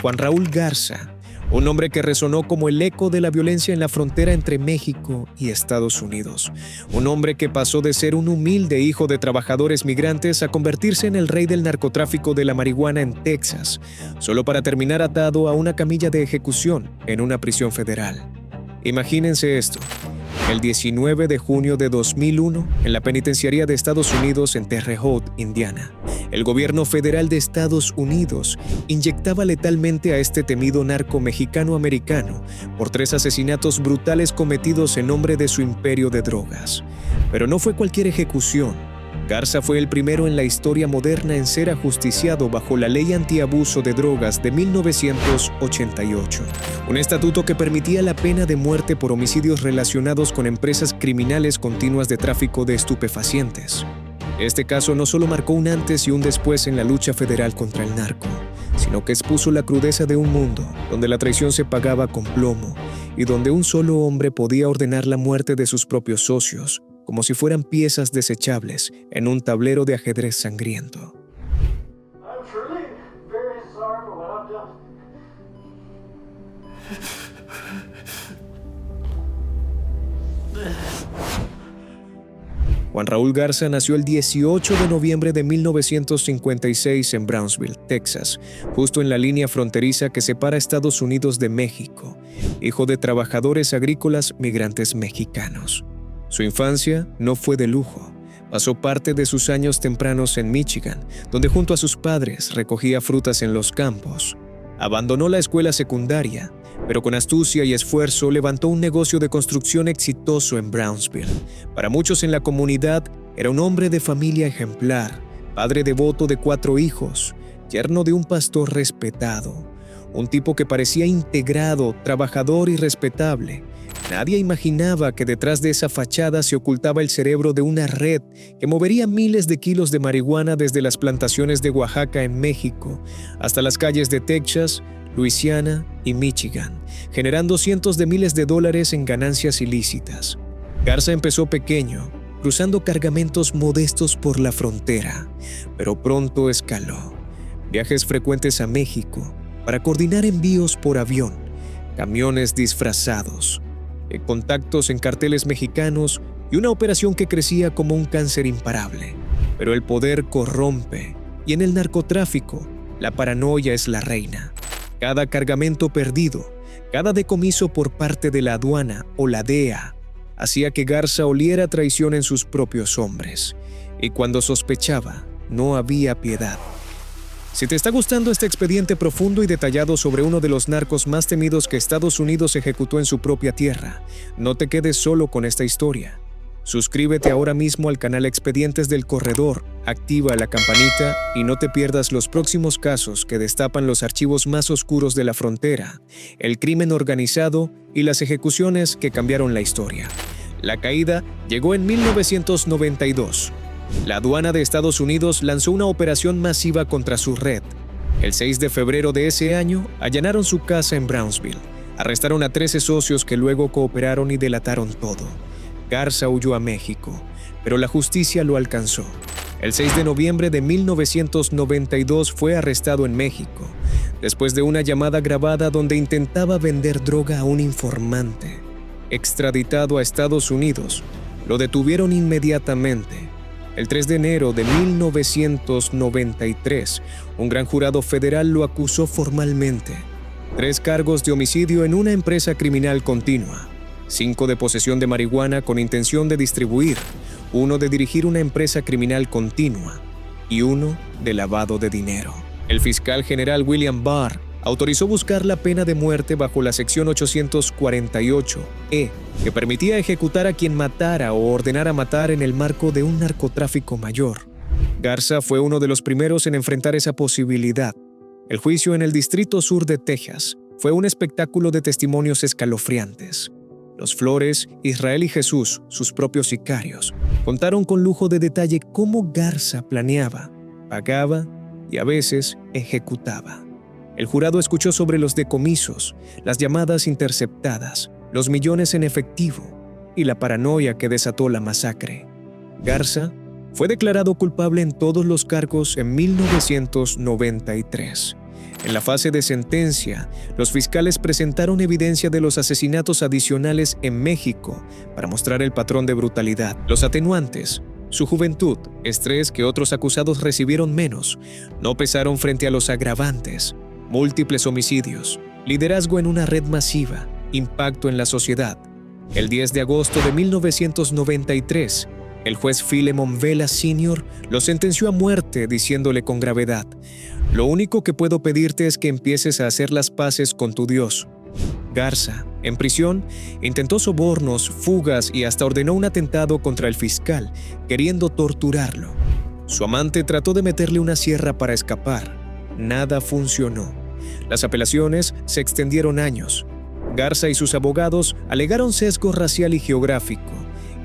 Juan Raúl Garza, un hombre que resonó como el eco de la violencia en la frontera entre México y Estados Unidos. Un hombre que pasó de ser un humilde hijo de trabajadores migrantes a convertirse en el rey del narcotráfico de la marihuana en Texas, solo para terminar atado a una camilla de ejecución en una prisión federal. Imagínense esto. El 19 de junio de 2001, en la penitenciaría de Estados Unidos en Terre Haute, Indiana, el gobierno federal de Estados Unidos inyectaba letalmente a este temido narco mexicano-americano por 3 asesinatos brutales cometidos en nombre de su imperio de drogas. Pero no fue cualquier ejecución. Garza fue el primero en la historia moderna en ser ajusticiado bajo la Ley Antiabuso de Drogas de 1988, un estatuto que permitía la pena de muerte por homicidios relacionados con empresas criminales continuas de tráfico de estupefacientes. Este caso no solo marcó un antes y un después en la lucha federal contra el narco, sino que expuso la crudeza de un mundo donde la traición se pagaba con plomo y donde un solo hombre podía ordenar la muerte de sus propios socios, como si fueran piezas desechables en un tablero de ajedrez sangriento. Juan Raúl Garza nació el 18 de noviembre de 1956 en Brownsville, Texas, justo en la línea fronteriza que separa Estados Unidos de México, hijo de trabajadores agrícolas migrantes mexicanos. Su infancia no fue de lujo. Pasó parte de sus años tempranos en Michigan, donde junto a sus padres recogía frutas en los campos. Abandonó la escuela secundaria, pero con astucia y esfuerzo levantó un negocio de construcción exitoso en Brownsville. Para muchos en la comunidad, era un hombre de familia ejemplar, padre devoto de 4 hijos, yerno de un pastor respetado, un tipo que parecía integrado, trabajador y respetable. Nadie imaginaba que detrás de esa fachada se ocultaba el cerebro de una red que movería miles de kilos de marihuana desde las plantaciones de Oaxaca en México hasta las calles de Texas, Luisiana y Michigan, generando cientos de miles de dólares en ganancias ilícitas. Garza empezó pequeño, cruzando cargamentos modestos por la frontera, pero pronto escaló. Viajes frecuentes a México para coordinar envíos por avión, camiones disfrazados, contactos en carteles mexicanos y una operación que crecía como un cáncer imparable. Pero el poder corrompe y en el narcotráfico la paranoia es la reina. Cada cargamento perdido, cada decomiso por parte de la aduana o la DEA hacía que Garza oliera traición en sus propios hombres, y cuando sospechaba, no había piedad. Si te está gustando este expediente profundo y detallado sobre uno de los narcos más temidos que Estados Unidos ejecutó en su propia tierra, no te quedes solo con esta historia. Suscríbete ahora mismo al canal Expedientes del Corredor, activa la campanita y no te pierdas los próximos casos que destapan los archivos más oscuros de la frontera, el crimen organizado y las ejecuciones que cambiaron la historia. La caída llegó en 1992. La aduana de Estados Unidos lanzó una operación masiva contra su red. El 6 de febrero de ese año, allanaron su casa en Brownsville. Arrestaron a 13 socios que luego cooperaron y delataron todo. Garza huyó a México, pero la justicia lo alcanzó. El 6 de noviembre de 1992 fue arrestado en México, después de una llamada grabada donde intentaba vender droga a un informante. Extraditado a Estados Unidos, lo detuvieron inmediatamente. El 3 de enero de 1993, un gran jurado federal lo acusó formalmente. 3 cargos de homicidio en una empresa criminal continua, 5 de posesión de marihuana con intención de distribuir, 1 de dirigir una empresa criminal continua y 1 de lavado de dinero. El fiscal general William Barr autorizó buscar la pena de muerte bajo la sección 848-E, que permitía ejecutar a quien matara o ordenara matar en el marco de un narcotráfico mayor. Garza fue uno de los primeros en enfrentar esa posibilidad. El juicio en el Distrito Sur de Texas fue un espectáculo de testimonios escalofriantes. Los Flores, Israel y Jesús, sus propios sicarios, contaron con lujo de detalle cómo Garza planeaba, pagaba y a veces ejecutaba. El jurado escuchó sobre los decomisos, las llamadas interceptadas, los millones en efectivo y la paranoia que desató la masacre. Garza fue declarado culpable en todos los cargos en 1993. En la fase de sentencia, los fiscales presentaron evidencia de los asesinatos adicionales en México para mostrar el patrón de brutalidad. Los atenuantes, su juventud, estrés que otros acusados recibieron menos, no pesaron frente a los agravantes, múltiples homicidios, liderazgo en una red masiva, impacto en la sociedad. El 10 de agosto de 1993, el juez Philemon Vela Sr. lo sentenció a muerte diciéndole con gravedad: «Lo único que puedo pedirte es que empieces a hacer las paces con tu Dios». Garza, en prisión, intentó sobornos, fugas y hasta ordenó un atentado contra el fiscal, queriendo torturarlo. Su amante trató de meterle una sierra para escapar. Nada funcionó. Las apelaciones se extendieron años. Garza y sus abogados alegaron sesgo racial y geográfico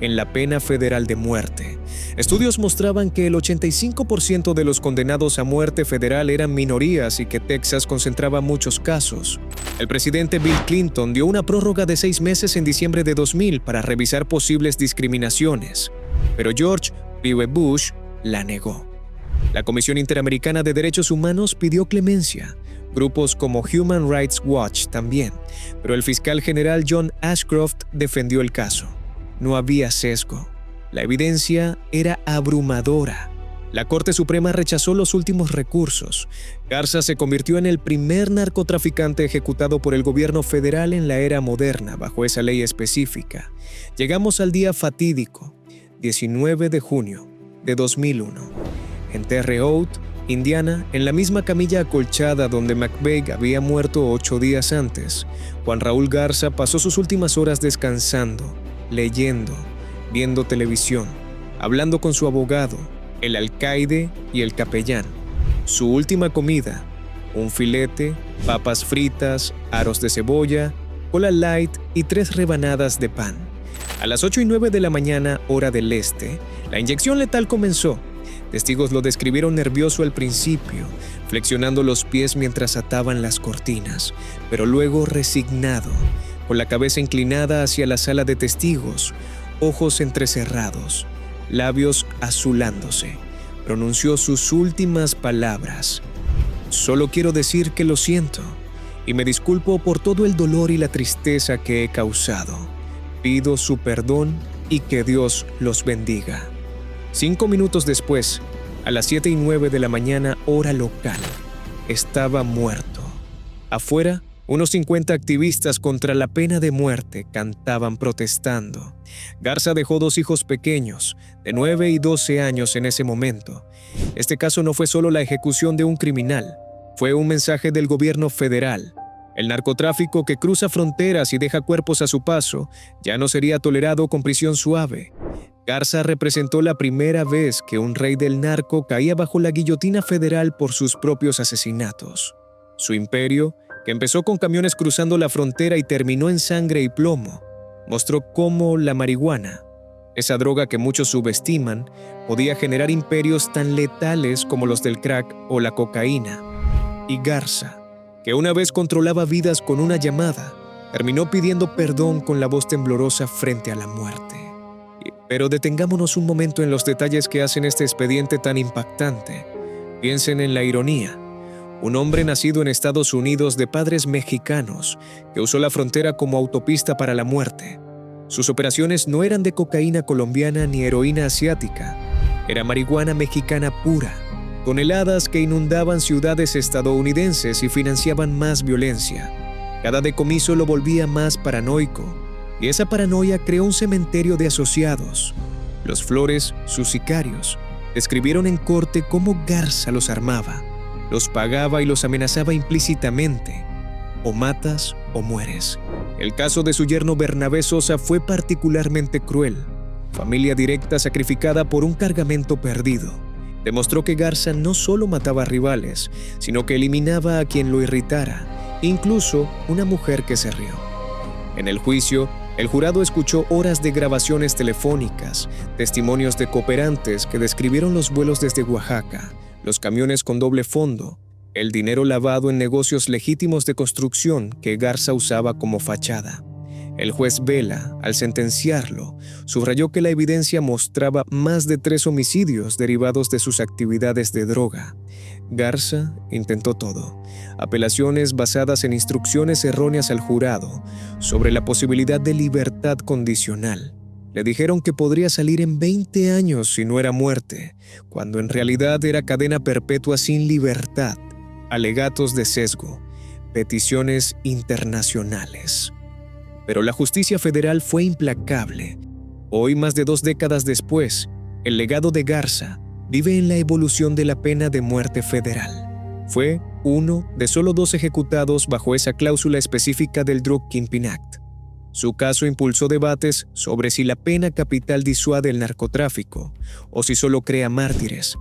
en la pena federal de muerte. Estudios mostraban que el 85% de los condenados a muerte federal eran minorías y que Texas concentraba muchos casos. El presidente Bill Clinton dio una prórroga de 6 meses en diciembre de 2000 para revisar posibles discriminaciones, pero George W. Bush la negó. La Comisión Interamericana de Derechos Humanos pidió clemencia, grupos como Human Rights Watch también, pero el fiscal general John Ashcroft defendió el caso. No había sesgo. La evidencia era abrumadora. La Corte Suprema rechazó los últimos recursos. Garza se convirtió en el primer narcotraficante ejecutado por el gobierno federal en la era moderna bajo esa ley específica. Llegamos al día fatídico, 19 de junio de 2001. En Terre Haute, Indiana, en la misma camilla acolchada donde McVeigh había muerto 8 días antes, Juan Raúl Garza pasó sus últimas horas descansando, leyendo, viendo televisión, hablando con su abogado, el alcaide y el capellán. Su última comida: un filete, papas fritas, aros de cebolla, cola light y 3 rebanadas de pan. A las 8:09 de la mañana, hora del este, la inyección letal comenzó. Testigos lo describieron nervioso al principio, flexionando los pies mientras ataban las cortinas, pero luego resignado, con la cabeza inclinada hacia la sala de testigos, ojos entrecerrados, labios azulándose. Pronunció sus últimas palabras: «Solo quiero decir que lo siento y me disculpo por todo el dolor y la tristeza que he causado. Pido su perdón y que Dios los bendiga». 5 minutos después, a las 7:09 de la mañana, hora local, estaba muerto. Afuera, unos 50 activistas contra la pena de muerte cantaban protestando. Garza dejó 2 hijos pequeños, de 9 y 12 años en ese momento. Este caso no fue solo la ejecución de un criminal, fue un mensaje del gobierno federal. El narcotráfico que cruza fronteras y deja cuerpos a su paso ya no sería tolerado con prisión suave. Garza representó la primera vez que un rey del narco caía bajo la guillotina federal por sus propios asesinatos. Su imperio, que empezó con camiones cruzando la frontera y terminó en sangre y plomo, mostró cómo la marihuana, esa droga que muchos subestiman, podía generar imperios tan letales como los del crack o la cocaína. Y Garza, que una vez controlaba vidas con una llamada, terminó pidiendo perdón con la voz temblorosa frente a la muerte. Pero detengámonos un momento en los detalles que hacen este expediente tan impactante. Piensen en la ironía. Un hombre nacido en Estados Unidos de padres mexicanos que usó la frontera como autopista para la muerte. Sus operaciones no eran de cocaína colombiana ni heroína asiática. Era marihuana mexicana pura, toneladas que inundaban ciudades estadounidenses y financiaban más violencia. Cada decomiso lo volvía más paranoico, y esa paranoia creó un cementerio de asociados. Los Flores, sus sicarios, describieron en corte cómo Garza los armaba, los pagaba y los amenazaba implícitamente: o matas o mueres. El caso de su yerno Bernabé Sosa fue particularmente cruel. Familia directa sacrificada por un cargamento perdido. Demostró que Garza no solo mataba rivales, sino que eliminaba a quien lo irritara, incluso una mujer que se rió. En el juicio, el jurado escuchó horas de grabaciones telefónicas, testimonios de cooperantes que describieron los vuelos desde Oaxaca, los camiones con doble fondo, el dinero lavado en negocios legítimos de construcción que Garza usaba como fachada. El juez Vela, al sentenciarlo, subrayó que la evidencia mostraba más de 3 homicidios derivados de sus actividades de droga. Garza intentó todo. Apelaciones basadas en instrucciones erróneas al jurado sobre la posibilidad de libertad condicional. Le dijeron que podría salir en 20 años si no era muerte, cuando en realidad era cadena perpetua sin libertad. Alegatos de sesgo, peticiones internacionales. Pero la justicia federal fue implacable. Hoy, más de 2 décadas después, el legado de Garza vive en la evolución de la pena de muerte federal. Fue uno de solo 2 ejecutados bajo esa cláusula específica del Drug Kingpin Act. Su caso impulsó debates sobre si la pena capital disuade el narcotráfico o si solo crea mártires.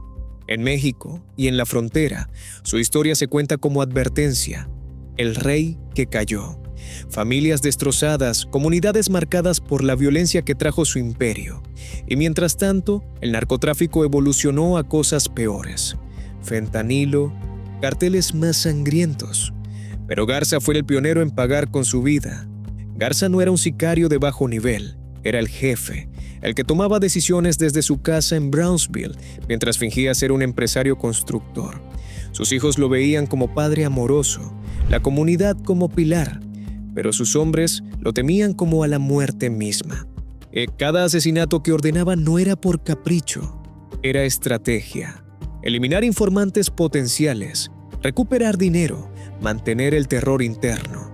En México y en la frontera, su historia se cuenta como advertencia: el rey que cayó. Familias destrozadas, comunidades marcadas por la violencia que trajo su imperio. Y mientras tanto, el narcotráfico evolucionó a cosas peores: fentanilo, carteles más sangrientos. Pero Garza fue el pionero en pagar con su vida. Garza no era un sicario de bajo nivel, era el jefe, el que tomaba decisiones desde su casa en Brownsville, mientras fingía ser un empresario constructor. Sus hijos lo veían como padre amoroso, la comunidad como pilar, pero sus hombres lo temían como a la muerte misma. Cada asesinato que ordenaba no era por capricho, era estrategia. Eliminar informantes potenciales, recuperar dinero, mantener el terror interno.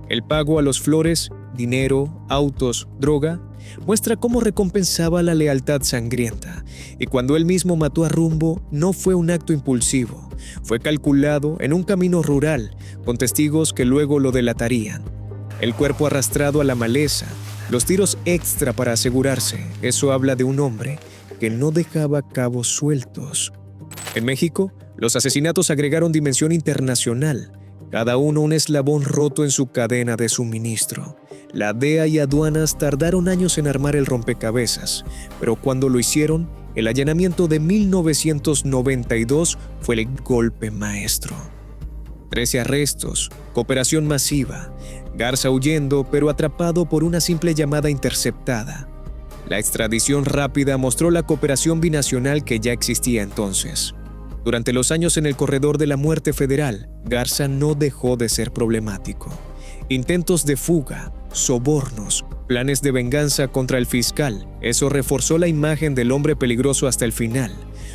El pago a los Flores, dinero, autos, droga, muestra cómo recompensaba la lealtad sangrienta. Y cuando él mismo mató a Rumbo, no fue un acto impulsivo, fue calculado en un camino rural, con testigos que luego lo delatarían. El cuerpo arrastrado a la maleza, los tiros extra para asegurarse, eso habla de un hombre que no dejaba cabos sueltos. En México, los asesinatos agregaron dimensión internacional, cada uno un eslabón roto en su cadena de suministro. La DEA y aduanas tardaron años en armar el rompecabezas, pero cuando lo hicieron, el allanamiento de 1992 fue el golpe maestro. 13 arrestos, cooperación masiva, Garza huyendo pero atrapado por una simple llamada interceptada. La extradición rápida mostró la cooperación binacional que ya existía entonces. Durante los años en el corredor de la muerte federal, Garza no dejó de ser problemático. Intentos de fuga, sobornos, planes de venganza contra el fiscal, eso reforzó la imagen del hombre peligroso hasta el final.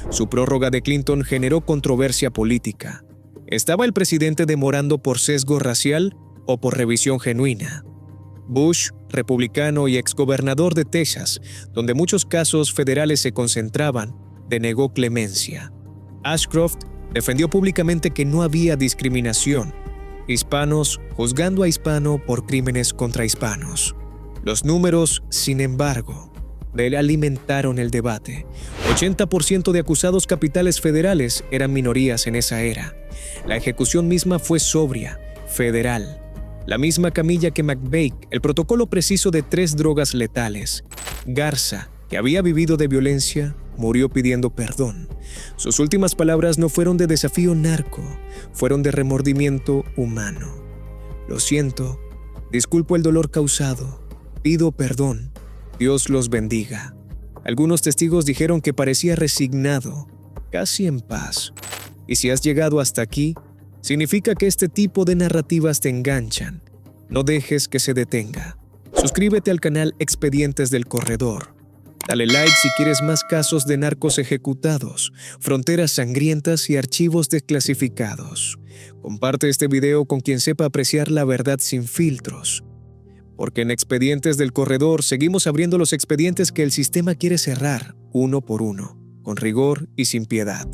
Su prórroga de Clinton generó controversia política. ¿Estaba el presidente demorando por sesgo racial o por revisión genuina? Bush, republicano y exgobernador de Texas, donde muchos casos federales se concentraban, denegó clemencia. Ashcroft defendió públicamente que no había discriminación. Hispanos juzgando a hispano por crímenes contra hispanos. Los números, sin embargo, alimentaron el debate. 80% de acusados capitales federales eran minorías en esa era. La ejecución misma fue sobria, federal. La misma camilla que McVeigh, el protocolo preciso de 3 drogas letales. Garza, que había vivido de violencia, murió pidiendo perdón. Sus últimas palabras no fueron de desafío narco, fueron de remordimiento humano. Lo siento, disculpo el dolor causado, pido perdón, Dios los bendiga. Algunos testigos dijeron que parecía resignado, casi en paz. Y si has llegado hasta aquí, significa que este tipo de narrativas te enganchan. No dejes que se detenga. Suscríbete al canal Expedientes del Corredor. Dale like si quieres más casos de narcos ejecutados, fronteras sangrientas y archivos desclasificados. Comparte este video con quien sepa apreciar la verdad sin filtros. Porque en Expedientes del Corredor seguimos abriendo los expedientes que el sistema quiere cerrar, uno por uno, con rigor y sin piedad.